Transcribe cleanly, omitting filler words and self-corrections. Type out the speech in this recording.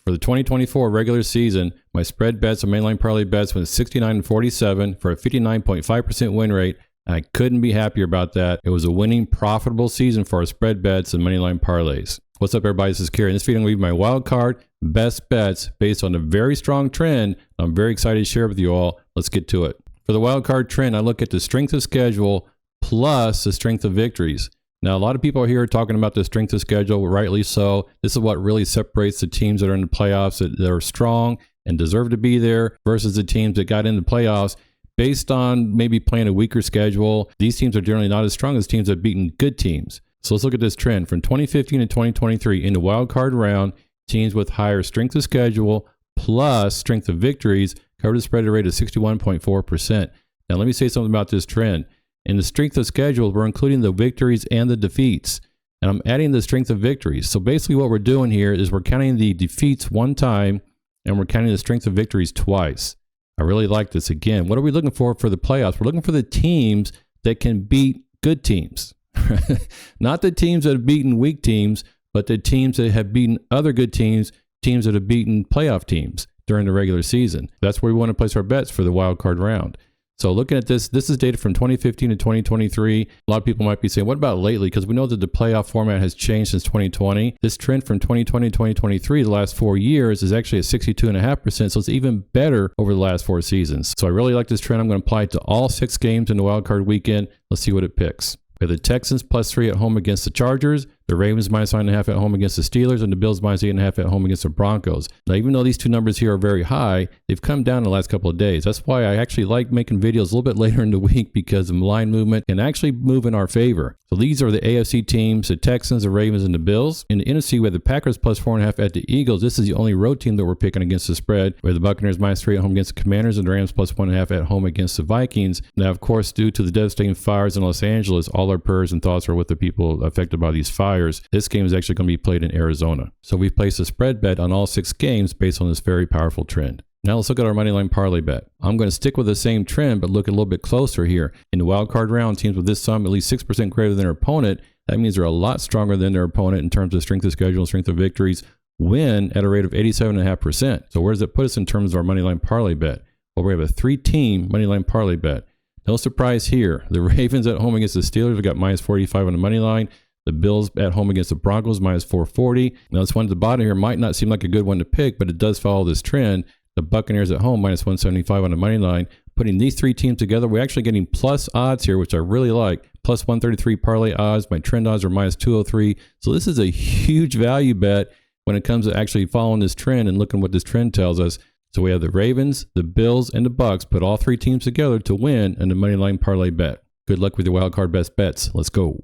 For the 2024 regular season, my spread bets on Moneyline Parlay Bets went 69-47 for a 59.5% win rate. I couldn't be happier about that. It was a winning, profitable season for our spread bets and Moneyline Parlays. What's up, everybody? This is Kerry. In this video, I'm going to leave my wild card best bets based on a very strong trend. I'm very excited to share with you all. Let's get to it. For the wild card trend, I look at the strength of schedule plus the strength of victories. Now, a lot of people here are talking about the strength of schedule, rightly so. This is what really separates the teams that are in the playoffs that are strong and deserve to be there versus the teams that got into the playoffs based on maybe playing a weaker schedule. These teams are generally not as strong as teams that have beaten good teams. So let's look at this trend. From 2015 to 2023, in the wild card round, teams with higher strength of schedule plus strength of victories covered a spread rate of 61.4%. Now, let me say something about this trend. In the strength of schedule, we're including the victories and the defeats. And I'm adding the strength of victories. So basically what we're doing here is we're counting the defeats one time and we're counting the strength of victories twice. I really like this. Again, what are we looking for the playoffs? We're looking for the teams that can beat good teams. Not the teams that have beaten weak teams, but the teams that have beaten other good teams, teams that have beaten playoff teams during the regular season. That's where we want to place our bets for the wild card round. So looking at this is data from 2015 to 2023. A lot of people might be saying, what about lately? Because we know that the playoff format has changed since 2020. This trend from 2020 to 2023, the last 4 years, is actually at 62.5%. So it's even better over the last 4 seasons. So I really like this trend. I'm going to apply it to all 6 games in the wild card weekend. Let's see what it picks. We have the Texans +3 at home against the Chargers, the Ravens -9.5 at home against the Steelers, and the Bills -8.5 at home against the Broncos. Now, even though these two numbers here are very high, they've come down in the last couple of days. That's why I actually like making videos a little bit later in the week, because the line movement can actually move in our favor. So these are the AFC teams, the Texans, the Ravens, and the Bills. In the NFC, we have the Packers +4.5 at the Eagles. This is the only road team that we're picking against the spread. We have the Buccaneers -3 at home against the Commanders, and the Rams +1.5 at home against the Vikings. Now, of course, due to the devastating fires in Los Angeles, all our prayers and thoughts are with the people affected by these fires. This game is actually going to be played in Arizona. So we've placed a spread bet on all 6 games based on this very powerful trend. Now let's look at our Moneyline Parlay Bet. I'm going to stick with the same trend, but look a little bit closer here. In the wild card round, teams with this sum at least 6% greater than their opponent, that means they're a lot stronger than their opponent in terms of strength of schedule and strength of victories, win at a rate of 87.5%. So where does it put us in terms of our Moneyline Parlay Bet? Well, we have a 3-team Moneyline Parlay Bet. No surprise here. The Ravens at home against the Steelers, we got -45 on the money line. The Bills at home against the Broncos, -440. Now, this one at the bottom here might not seem like a good one to pick, but it does follow this trend. The Buccaneers at home, -175 on the money line. Putting these 3 teams together, we're actually getting plus odds here, which I really like. +133 parlay odds. My trend odds are -203. So this is a huge value bet when it comes to actually following this trend and looking what this trend tells us. So we have the Ravens, the Bills, and the Bucs. Put all 3 teams together to win in the Moneyline Parlay Bet. Good luck with your wild card best bets. Let's go.